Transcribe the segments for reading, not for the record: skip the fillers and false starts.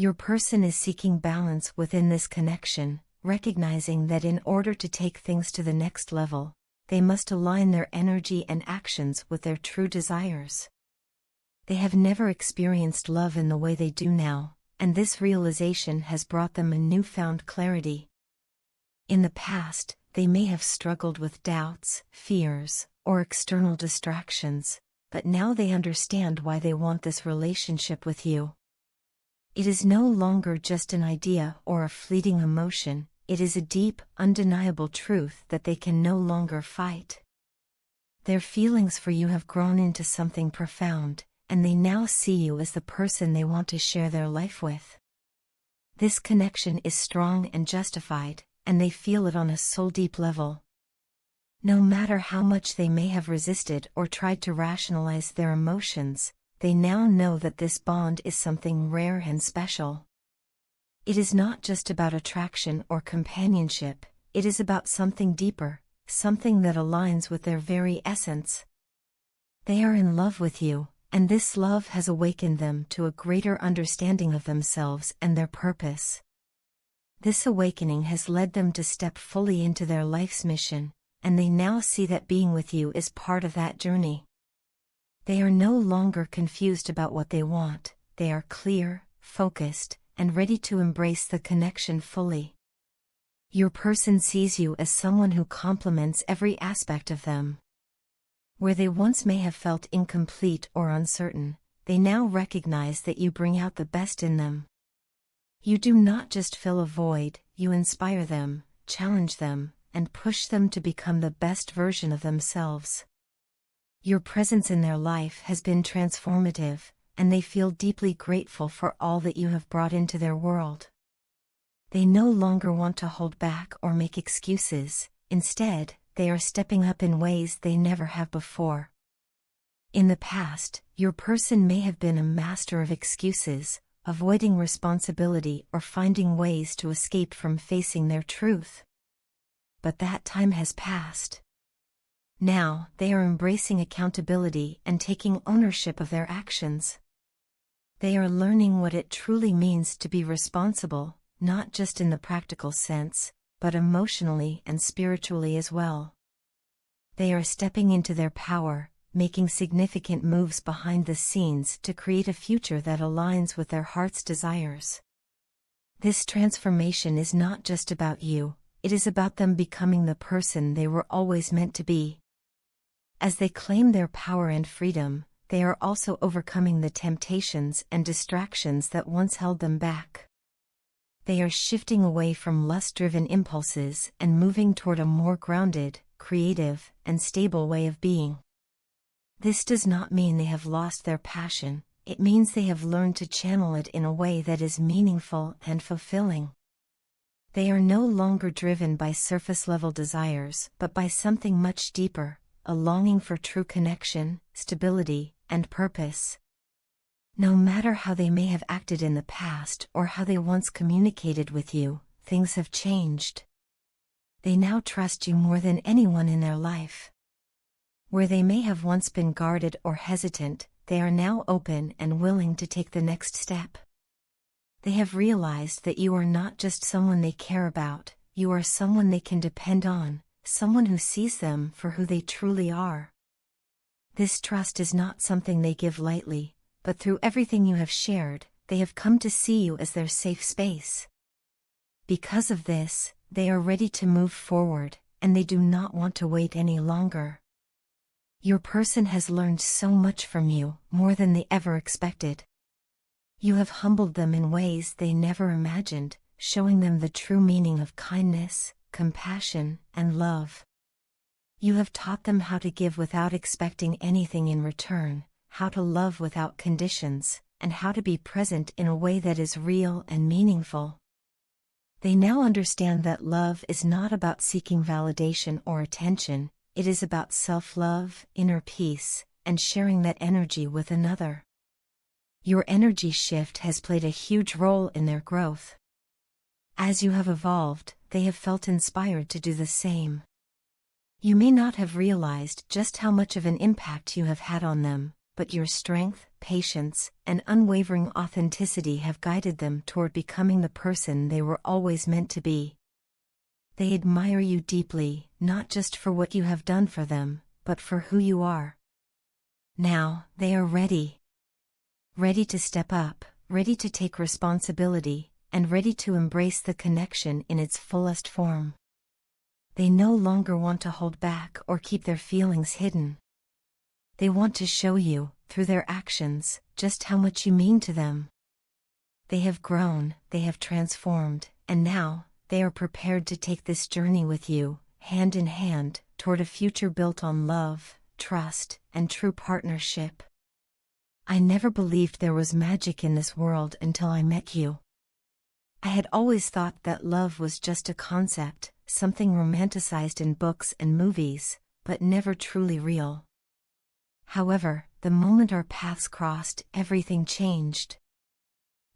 Your person is seeking balance within this connection, recognizing that in order to take things to the next level, they must align their energy and actions with their true desires. They have never experienced love in the way they do now, and this realization has brought them a newfound clarity. In the past, they may have struggled with doubts, fears, or external distractions, but now they understand why they want this relationship with you. It is no longer just an idea or a fleeting emotion, it is a deep, undeniable truth that they can no longer fight. Their feelings for you have grown into something profound, and they now see you as the person they want to share their life with. This connection is strong and justified, and they feel it on a soul-deep level. No matter how much they may have resisted or tried to rationalize their emotions, they now know that this bond is something rare and special. It is not just about attraction or companionship, it is about something deeper, something that aligns with their very essence. They are in love with you, and this love has awakened them to a greater understanding of themselves and their purpose. This awakening has led them to step fully into their life's mission, and they now see that being with you is part of that journey. They are no longer confused about what they want, they are clear, focused, and ready to embrace the connection fully. Your person sees you as someone who complements every aspect of them. Where they once may have felt incomplete or uncertain, they now recognize that you bring out the best in them. You do not just fill a void, you inspire them, challenge them, and push them to become the best version of themselves. Your presence in their life has been transformative, and they feel deeply grateful for all that you have brought into their world. They no longer want to hold back or make excuses, instead, they are stepping up in ways they never have before. In the past, your person may have been a master of excuses, avoiding responsibility or finding ways to escape from facing their truth. But that time has passed. Now, they are embracing accountability and taking ownership of their actions. They are learning what it truly means to be responsible, not just in the practical sense, but emotionally and spiritually as well. They are stepping into their power, making significant moves behind the scenes to create a future that aligns with their heart's desires. This transformation is not just about you, it is about them becoming the person they were always meant to be. As they claim their power and freedom, they are also overcoming the temptations and distractions that once held them back. They are shifting away from lust-driven impulses and moving toward a more grounded, creative, and stable way of being. This does not mean they have lost their passion, it means they have learned to channel it in a way that is meaningful and fulfilling. They are no longer driven by surface-level desires, but by something much deeper, a longing for true connection, stability, and purpose. No matter how they may have acted in the past or how they once communicated with you, things have changed. They now trust you more than anyone in their life. Where they may have once been guarded or hesitant, they are now open and willing to take the next step. They have realized that you are not just someone they care about, you are someone they can depend on, someone who sees them for who they truly are. This trust is not something they give lightly, but through everything you have shared, they have come to see you as their safe space. Because of this, they are ready to move forward, and they do not want to wait any longer. Your person has learned so much from you, more than they ever expected. You have humbled them in ways they never imagined, showing them the true meaning of kindness, compassion, and love. You have taught them how to give without expecting anything in return, how to love without conditions, and how to be present in a way that is real and meaningful. They now understand that love is not about seeking validation or attention, it is about self-love, inner peace, and sharing that energy with another. Your energy shift has played a huge role in their growth. As you have evolved, they have felt inspired to do the same. You may not have realized just how much of an impact you have had on them, but your strength, patience, and unwavering authenticity have guided them toward becoming the person they were always meant to be. They admire you deeply, not just for what you have done for them, but for who you are. Now, they are ready. Ready to step up, ready to take responsibility, and ready to embrace the connection in its fullest form. They no longer want to hold back or keep their feelings hidden. They want to show you, through their actions, just how much you mean to them. They have grown, they have transformed, and now, they are prepared to take this journey with you, hand in hand, toward a future built on love, trust, and true partnership. I never believed there was magic in this world until I met you. I had always thought that love was just a concept, something romanticized in books and movies, but never truly real. However, the moment our paths crossed, everything changed.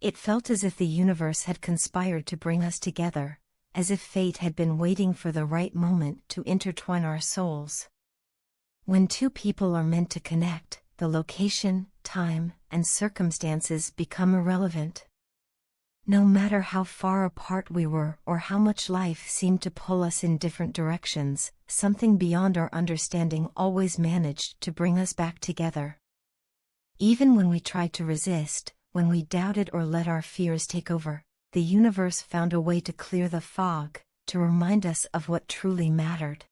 It felt as if the universe had conspired to bring us together, as if fate had been waiting for the right moment to intertwine our souls. When two people are meant to connect, the location, time, and circumstances become irrelevant. No matter how far apart we were or how much life seemed to pull us in different directions, something beyond our understanding always managed to bring us back together. Even when we tried to resist, when we doubted or let our fears take over, the universe found a way to clear the fog, to remind us of what truly mattered.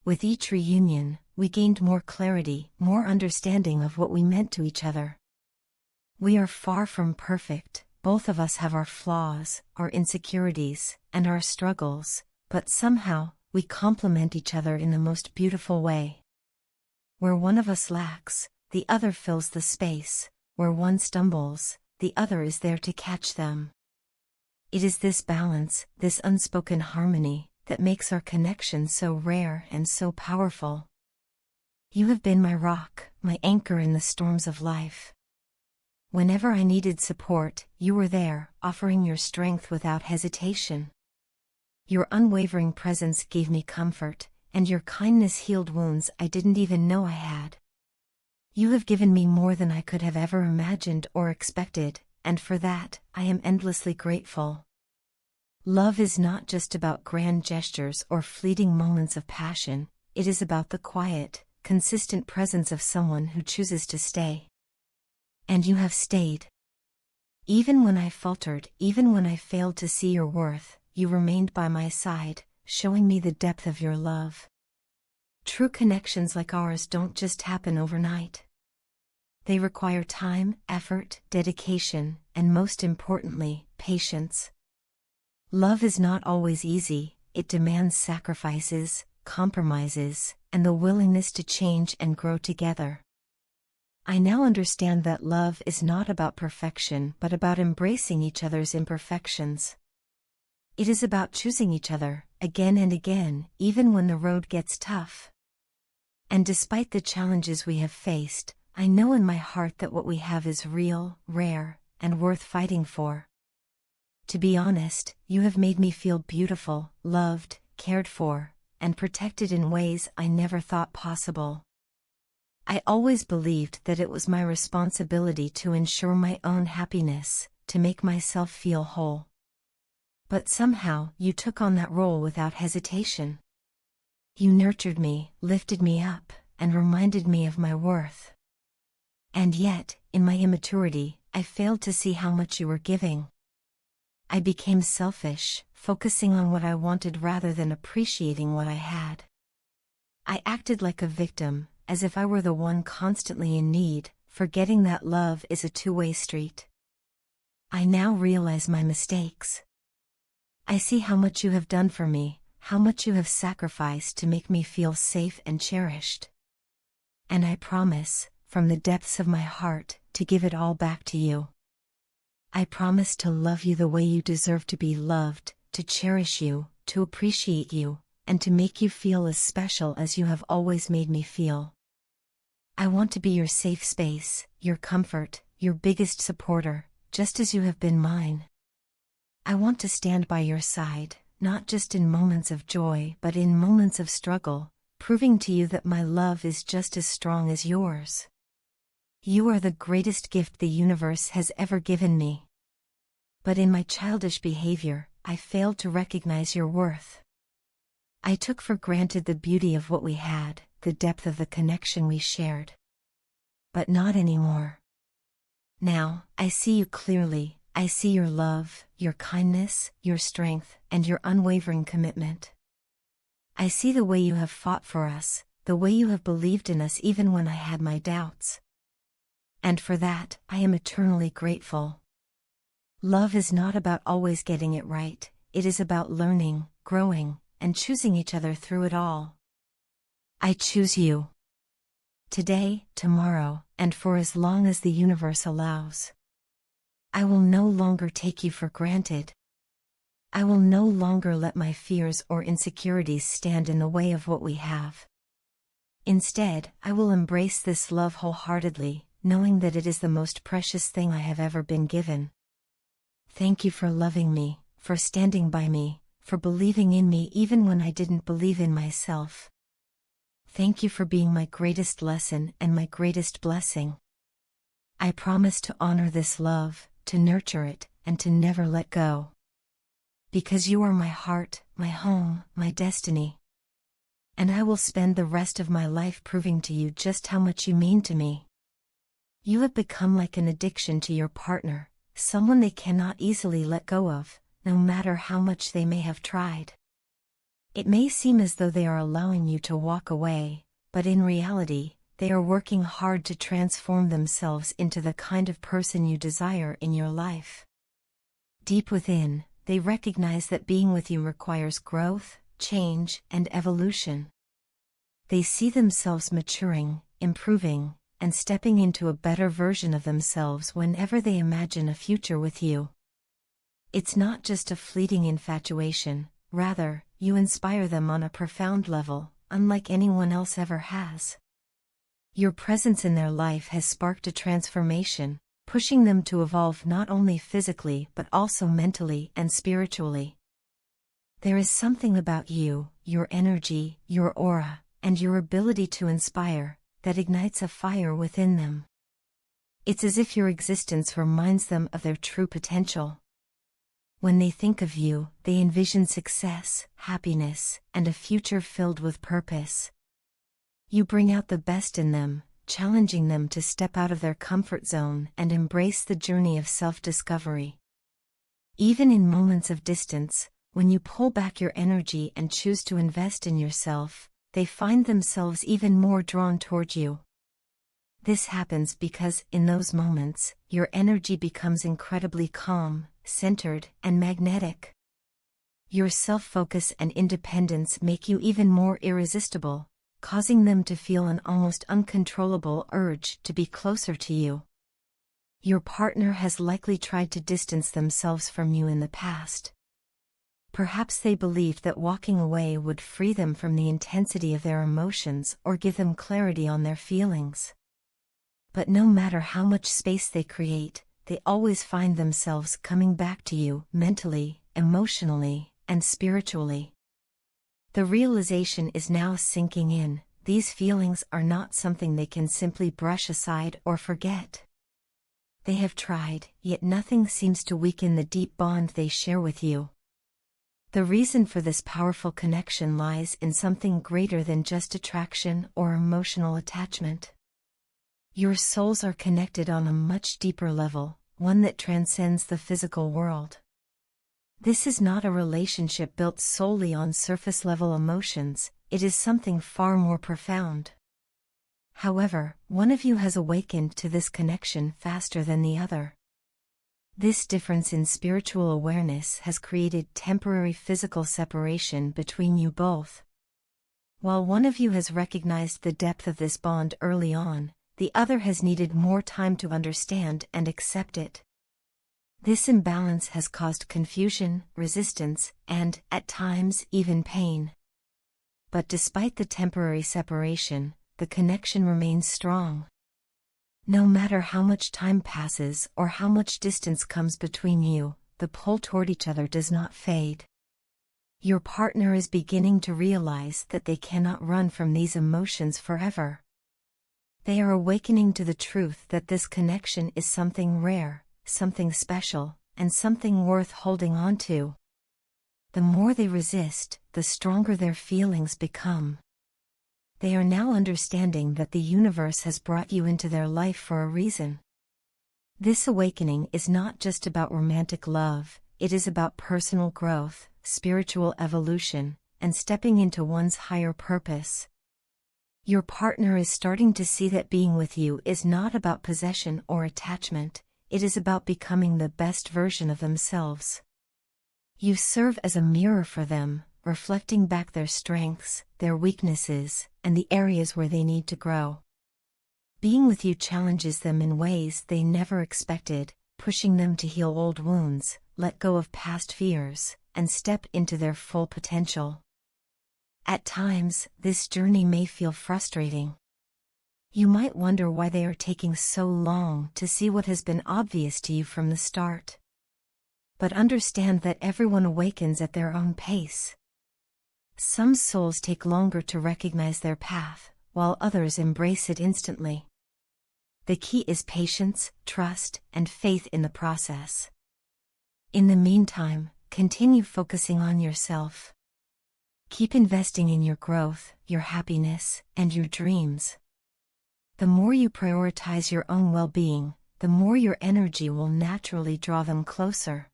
With each reunion, we gained more clarity, more understanding of what we meant to each other. We are far from perfect. Both of us have our flaws, our insecurities, and our struggles, but somehow, we complement each other in the most beautiful way. Where one of us lacks, the other fills the space. Where one stumbles, the other is there to catch them. It is this balance, this unspoken harmony, that makes our connection so rare and so powerful. You have been my rock, my anchor in the storms of life. Whenever I needed support, you were there, offering your strength without hesitation. Your unwavering presence gave me comfort, and your kindness healed wounds I didn't even know I had. You have given me more than I could have ever imagined or expected, and for that, I am endlessly grateful. Love is not just about grand gestures or fleeting moments of passion, it is about the quiet, consistent presence of someone who chooses to stay. And you have stayed. Even when I faltered, even when I failed to see your worth, you remained by my side, showing me the depth of your love. True connections like ours don't just happen overnight. They require time, effort, dedication, and most importantly, patience. Love is not always easy, it demands sacrifices, compromises, and the willingness to change and grow together. I now understand that love is not about perfection but about embracing each other's imperfections. It is about choosing each other, again and again, even when the road gets tough. And despite the challenges we have faced, I know in my heart that what we have is real, rare, and worth fighting for. To be honest, you have made me feel beautiful, loved, cared for, and protected in ways I never thought possible. I always believed that it was my responsibility to ensure my own happiness, to make myself feel whole. But somehow, you took on that role without hesitation. You nurtured me, lifted me up, and reminded me of my worth. And yet, in my immaturity, I failed to see how much you were giving. I became selfish, focusing on what I wanted rather than appreciating what I had. I acted like a victim, as if I were the one constantly in need, forgetting that love is a two-way street. I now realize my mistakes. I see how much you have done for me, how much you have sacrificed to make me feel safe and cherished. And I promise, from the depths of my heart, to give it all back to you. I promise to love you the way you deserve to be loved, to cherish you, to appreciate you, and to make you feel as special as you have always made me feel. I want to be your safe space, your comfort, your biggest supporter, just as you have been mine. I want to stand by your side, not just in moments of joy but in moments of struggle, proving to you that my love is just as strong as yours. You are the greatest gift the universe has ever given me. But in my childish behavior, I failed to recognize your worth. I took for granted the beauty of what we had, the depth of the connection we shared. But not anymore. Now, I see you clearly. I see your love, your kindness, your strength, and your unwavering commitment. I see the way you have fought for us, the way you have believed in us even when I had my doubts. And for that, I am eternally grateful. Love is not about always getting it right, it is about learning, growing, and choosing each other through it all. I choose you. Today, tomorrow, and for as long as the universe allows. I will no longer take you for granted. I will no longer let my fears or insecurities stand in the way of what we have. Instead, I will embrace this love wholeheartedly, knowing that it is the most precious thing I have ever been given. Thank you for loving me, for standing by me, for believing in me even when I didn't believe in myself. Thank you for being my greatest lesson and my greatest blessing. I promise to honor this love, to nurture it, and to never let go. Because you are my heart, my home, my destiny. And I will spend the rest of my life proving to you just how much you mean to me. You have become like an addiction to your partner, someone they cannot easily let go of, no matter how much they may have tried. It may seem as though they are allowing you to walk away, but in reality, they are working hard to transform themselves into the kind of person you desire in your life. Deep within, they recognize that being with you requires growth, change, and evolution. They see themselves maturing, improving, and stepping into a better version of themselves whenever they imagine a future with you. It's not just a fleeting infatuation, rather, you inspire them on a profound level, unlike anyone else ever has. Your presence in their life has sparked a transformation, pushing them to evolve not only physically but also mentally and spiritually. There is something about you, your energy, your aura, and your ability to inspire, that ignites a fire within them. It's as if your existence reminds them of their true potential. When they think of you, they envision success, happiness, and a future filled with purpose. You bring out the best in them, challenging them to step out of their comfort zone and embrace the journey of self-discovery. Even in moments of distance, when you pull back your energy and choose to invest in yourself, they find themselves even more drawn toward you. This happens because, in those moments, your energy becomes incredibly calm, centered, and magnetic. Your self-focus and independence make you even more irresistible, causing them to feel an almost uncontrollable urge to be closer to you. Your partner has likely tried to distance themselves from you in the past. Perhaps they believed that walking away would free them from the intensity of their emotions or give them clarity on their feelings. But no matter how much space they create, they always find themselves coming back to you mentally, emotionally, and spiritually. The realization is now sinking in, these feelings are not something they can simply brush aside or forget. They have tried, yet nothing seems to weaken the deep bond they share with you. The reason for this powerful connection lies in something greater than just attraction or emotional attachment. Your souls are connected on a much deeper level, one that transcends the physical world. This is not a relationship built solely on surface-level emotions, it is something far more profound. However, one of you has awakened to this connection faster than the other. This difference in spiritual awareness has created temporary physical separation between you both. While one of you has recognized the depth of this bond early on, the other has needed more time to understand and accept it. This imbalance has caused confusion, resistance, and, at times, even pain. But despite the temporary separation, the connection remains strong. No matter how much time passes or how much distance comes between you, the pull toward each other does not fade. Your partner is beginning to realize that they cannot run from these emotions forever. They are awakening to the truth that this connection is something rare, something special, and something worth holding on to. The more they resist, the stronger their feelings become. They are now understanding that the universe has brought you into their life for a reason. This awakening is not just about romantic love, it is about personal growth, spiritual evolution, and stepping into one's higher purpose. Your partner is starting to see that being with you is not about possession or attachment, it is about becoming the best version of themselves. You serve as a mirror for them, reflecting back their strengths, their weaknesses, and the areas where they need to grow. Being with you challenges them in ways they never expected, pushing them to heal old wounds, let go of past fears, and step into their full potential. At times, this journey may feel frustrating. You might wonder why they are taking so long to see what has been obvious to you from the start. But understand that everyone awakens at their own pace. Some souls take longer to recognize their path, while others embrace it instantly. The key is patience, trust, and faith in the process. In the meantime, continue focusing on yourself. Keep investing in your growth, your happiness, and your dreams. The more you prioritize your own well-being, the more your energy will naturally draw them closer.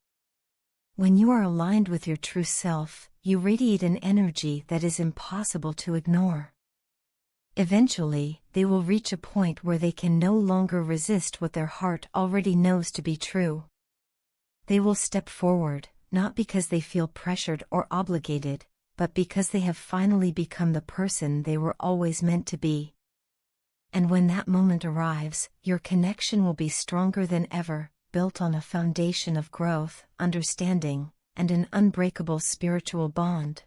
When you are aligned with your true self, you radiate an energy that is impossible to ignore. Eventually, they will reach a point where they can no longer resist what their heart already knows to be true. They will step forward, not because they feel pressured or obligated, but because they have finally become the person they were always meant to be. And when that moment arrives, your connection will be stronger than ever, built on a foundation of growth, understanding, and an unbreakable spiritual bond.